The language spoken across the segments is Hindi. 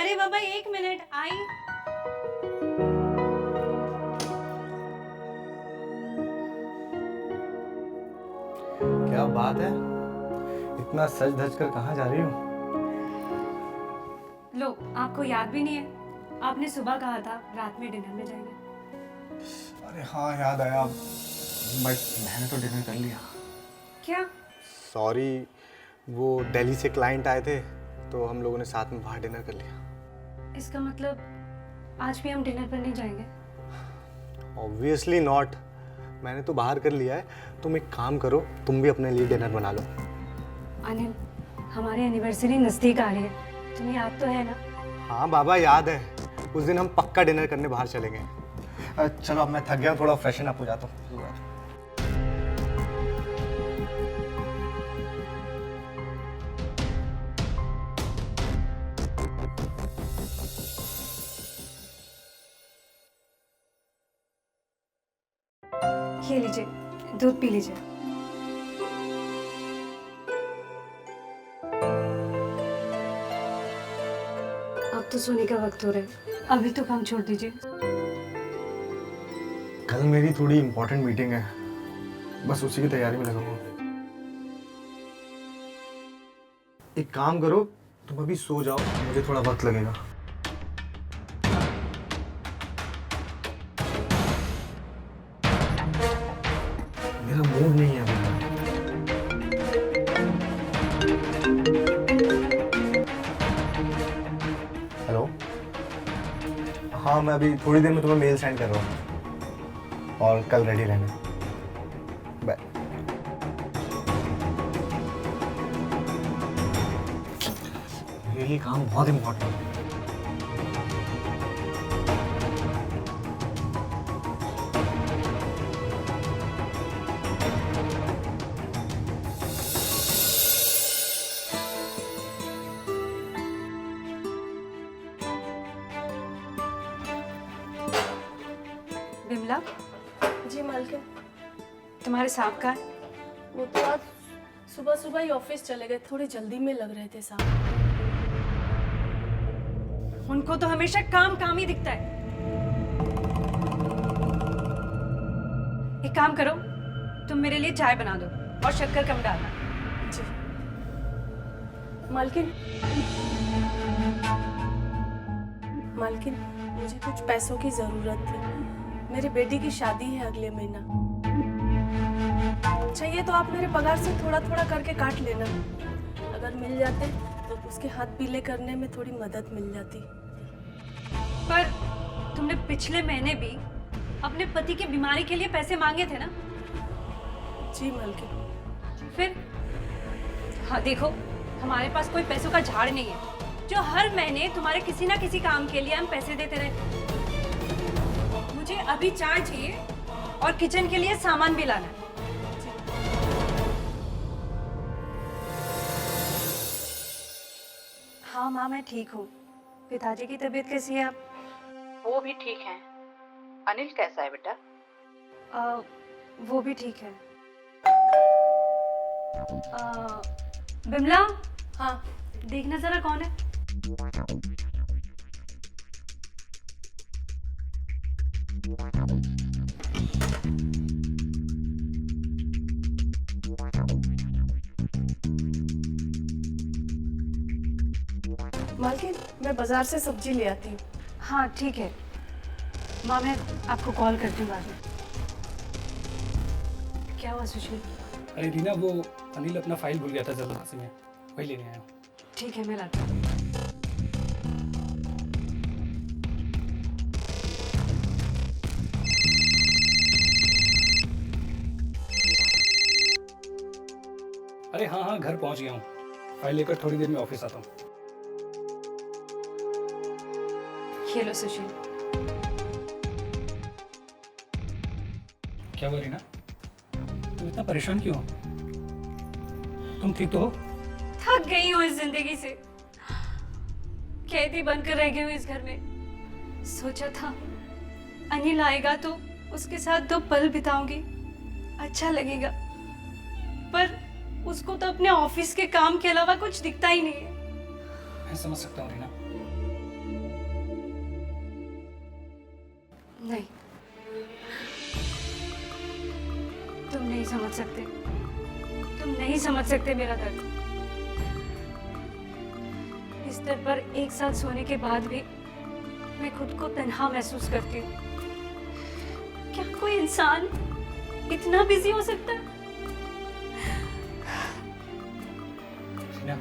अरे बाबा एक मिनट आई। क्या बात है, इतना सज धज कर कहाँ जा रही हो? लो, आपको याद भी नहीं है, आपने सुबह कहा था रात में डिनर में जाएंगे। अरे हाँ याद आया, बट मैंने तो डिनर कर लिया। क्या? सॉरी, वो दिल्ली से क्लाइंट आए थे तो हम लोगों ने साथ में बाहर डिनर कर लिया। इसका मतलब आज भी हम डिनर पर नहीं जाएंगे? ऑब्वियसली नॉट, मैंने तो बाहर कर लिया है। तुम एक काम करो, तुम भी अपने लिए डिनर बना लो। अनिल, हमारी एनिवर्सरी नज़दीक आ रही है, तुम्हें याद तो है ना? हाँ बाबा याद है, उस दिन हम पक्का डिनर करने बाहर चलेंगे। चलो अब मैं थक गया, थोड़ा फ्रेशन अप हो जाता हूँ। ये लीजिए, दूध पी लीजिए। अब तो सोने का वक्त हो रहा है, अभी तो काम छोड़ दीजिए। कल मेरी थोड़ी इम्पोर्टेंट मीटिंग है, बस उसी की तैयारी में लगा हूँ। एक काम करो, तुम अभी सो जाओ, मुझे थोड़ा वक्त लगेगा। मेरा मूड नहीं है अभी। हेलो, हाँ मैं अभी थोड़ी देर में तुम्हें मेल सेंड कर रहा हूँ और कल रेडी रहना। बाय। ये काम बहुत इम्पोर्टेंट है। बिमला, जी मालकिन। तुम्हारे साहब का है? वो तो आज सुबह सुबह ही ऑफिस चले गए, थोड़ी जल्दी में लग रहे थे साहब। उनको तो हमेशा काम काम ही दिखता है। एक काम करो, तुम मेरे लिए चाय बना दो और शक्कर कम डालना। जी मालकिन। मालकिन, मुझे कुछ पैसों की जरूरत थी, मेरी बेटी की शादी है अगले महीना। चाहिए तो आप मेरे पगार से थोड़ा थोड़ा करके काट लेना, अगर मिल जाते तो उसके हाथ पीले करने में थोड़ी मदद मिल जाती। पर तुमने पिछले महीने भी अपने पति की बीमारी के लिए पैसे मांगे थे ना? जी मालकिन। फिर? हाँ देखो, हमारे पास कोई पैसों का झाड़ नहीं है जो हर महीने तुम्हारे किसी ना किसी काम के लिए हम पैसे देते रहे। मुझे अभी चाय चाहिए और किचन के लिए सामान भी लाना है। हाँ माँ, मैं ठीक हूँ। पिताजी की तबीयत कैसी है आप? वो भी ठीक है। अनिल कैसा है बेटा? वो भी ठीक है। बिमला, हाँ देखना जरा कौन है। मालकिन, मैं बाजार से सब्जी ले आती हूँ। हाँ ठीक है माँ, मैं आपको कॉल करती हूँ बाद में। क्या हुआ सुशील? अरे रीना, वो अनिल अपना फाइल भूल गया था जल्दबाजी में, वही लेने आया हूँ। ठीक है, मैं लाती हूँ। अरे हाँ हाँ, घर पहुँच गया हूँ। फाइल लेकर थोड़ी देर में ऑफिस आता हूँ। ये लो सुशील। क्या हुआ रीना, तुम इतना परेशान क्यों हो? तुम ठीक तो हो? थक गई हूँ इस जिंदगी से, कैदी बनकर रह गई हूँ इस घर में। सोचा था अनिल आएगा तो उसके साथ 2 पल बिताऊंगी, अच्छा लगेगा, पर उसको तो अपने ऑफिस के काम के अलावा कुछ दिखता ही नहीं है। मैं समझ सकता हूँ रीना, नहीं, तुम नहीं समझ सकते, तुम नहीं समझ सकते मेरा दर्द। बिस्तर पर एक साथ सोने के बाद भी मैं खुद को तन्हा महसूस करती हूँ। क्या कोई इंसान इतना बिजी हो सकता है? रीना,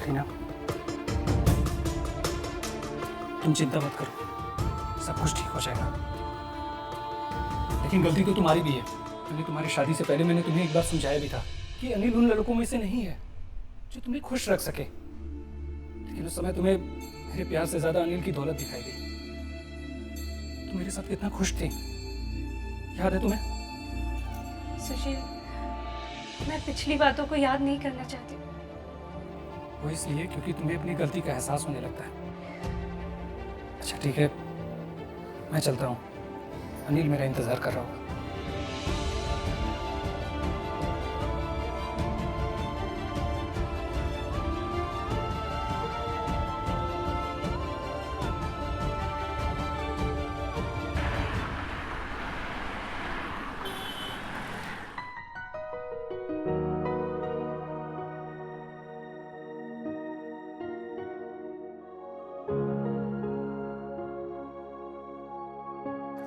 रीना, तुम चिंता मत करो, सब कुछ ठीक हो जाएगा। लेकिन गलती तो तुम्हारी भी है, क्योंकि तुम्हारी शादी से पहले मैंने तुम्हें एक बार समझाया भी था कि अनिल उन लड़कों में से नहीं है जो तुम्हें खुश रख सके। लेकिन उस समय तुम्हें मेरे प्यार से ज्यादा अनिल की दौलत दिखाई दी। तुम मेरे साथ कितना खुश थी, याद है तुम्हें? सुशील, मैं पिछली बातों को याद नहीं करना चाहती। वो इसलिए क्योंकि तुम्हें अपनी गलती का एहसास होने लगता है। अच्छा ठीक है, मैं चलता हूँ, अनिल मेरा इंतजार कर रहा होगा।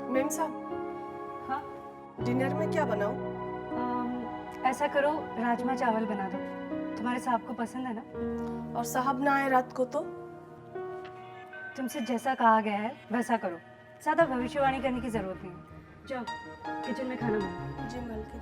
मैम साहब, हाँ, डिनर में क्या बनाऊं? ऐसा करो, राजमा चावल बना दो। तुम्हारे साहब को पसंद है ना? और साहब ना आए रात को तो? तुमसे जैसा कहा गया है वैसा करो, ज्यादा भविष्यवाणी करने की जरूरत नहीं है। जाओ किचन में खाना बनाओ। जी मालकिन।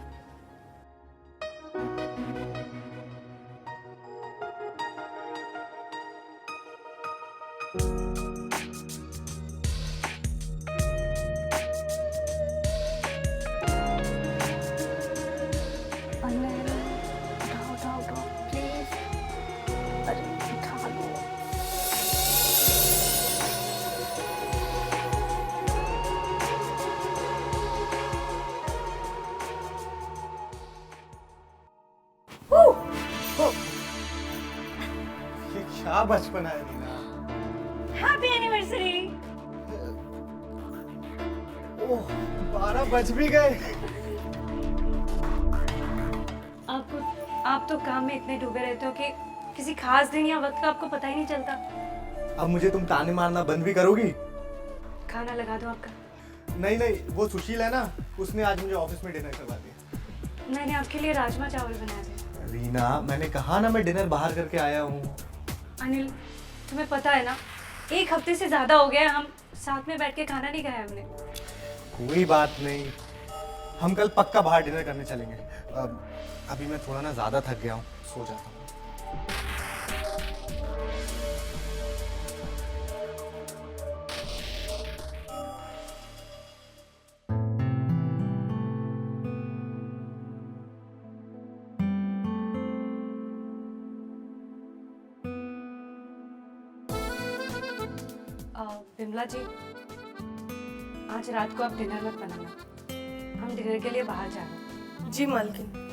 अनिल, उठाओ उठाओ उठाओ प्लीज। अरे उठा लो। ये क्या बचपन है रीना। Happy anniversary. ओह, 12 बज भी गए। आप तो काम में इतने डूबे रहते हो कि किसी खास दिन या वक्त का आपको पता ही नहीं चलता। अब मुझे तुम ताने मारना बंद भी करोगी? खाना लगा दो आपका। नहीं नहीं, वो सुशील है ना, उसने आज मुझे ऑफिस में डिनर करवा दिया। मैंने आपके लिए राजमा चावल बनाए थे। रीना, मैंने कहा ना मैं डिनर बाहर करके आया हूँ। अनिल, तुम्हें पता है ना, एक हफ्ते से ज्यादा हो गया हम साथ में बैठ के खाना नहीं खाया हमने। कोई बात नहीं, हम कल पक्का बाहर डिनर करने चलेंगे। अभी मैं थोड़ा ना ज्यादा थक गया हूँ, सो जाता हूँ। बिमला जी, आज रात को आप डिनर मत बनाना, हम डिनर के लिए बाहर जा रहे हैं। जी मालकिन।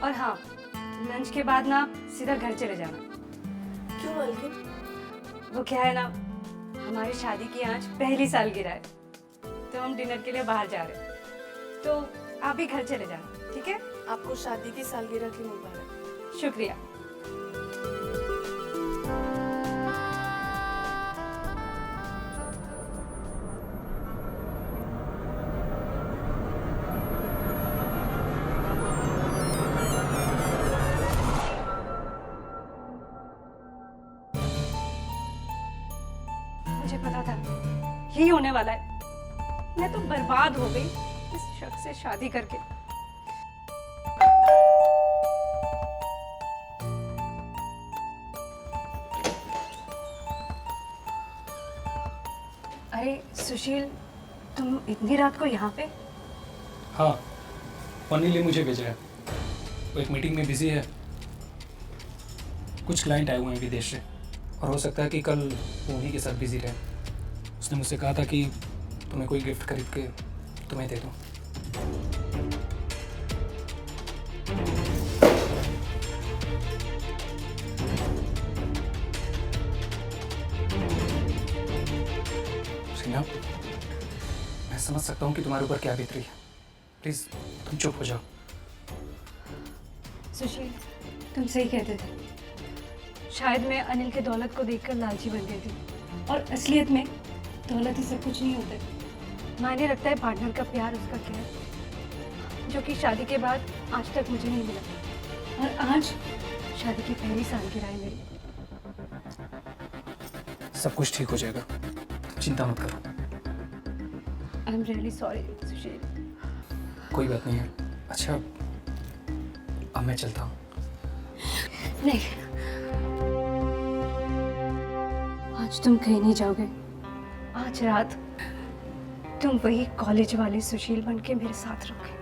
और हाँ, लंच के बाद ना सीधा घर चले जाना। क्यों मालकिन? वो क्या है ना, हमारी शादी की आज पहली सालगिरह है, तो हम डिनर के लिए बाहर जा रहे हैं, तो आप भी घर चले जाना, ठीक है? आपको शादी की सालगिरह की मुबारक। शुक्रिया। मुझे पता था यही होने वाला है। मैं तो बर्बाद हो गई इस शख्स से शादी करके। अरे सुशील, तुम इतनी रात को यहाँ पे? हाँ, अनिल ने मुझे भेजा है, वो एक मीटिंग में बिजी है। कुछ क्लाइंट आए हुए हैं विदेश से, और हो सकता है कि कल वो उन्हीं के साथ बिजी रहे। उसने मुझसे कहा था कि तुम्हें कोई गिफ्ट खरीद के तुम्हें दे दूँ। रीना, मैं समझ सकता हूँ कि तुम्हारे ऊपर क्या बीत रही है। प्लीज तुम चुप हो जाओ। सुशील, तुम सही कहते थे। शायद मैं अनिल के दौलत को देखकर लालची बन गई थी, और असलियत में दौलत ही सब कुछ नहीं होता। मायने रखता है पार्टनर का प्यार, उसका केयर, जो कि शादी के बाद आज तक मुझे नहीं मिला। और आज शादी की पहली सालगिरह है मेरी। सब कुछ ठीक हो जाएगा, चिंता मत करो। आई एम रियली सॉरी सुशील। कोई बात नहीं है। अच्छा, अब मैं चलता हूँ। नहीं, आज तुम कहीं नहीं जाओगे। आज रात तुम वही कॉलेज वाले सुशील बन के मेरे साथ रहोगे।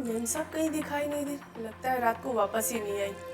मेम साहब कहीं दिखाई नहीं दी। लगता है रात को वापस ही नहीं आई।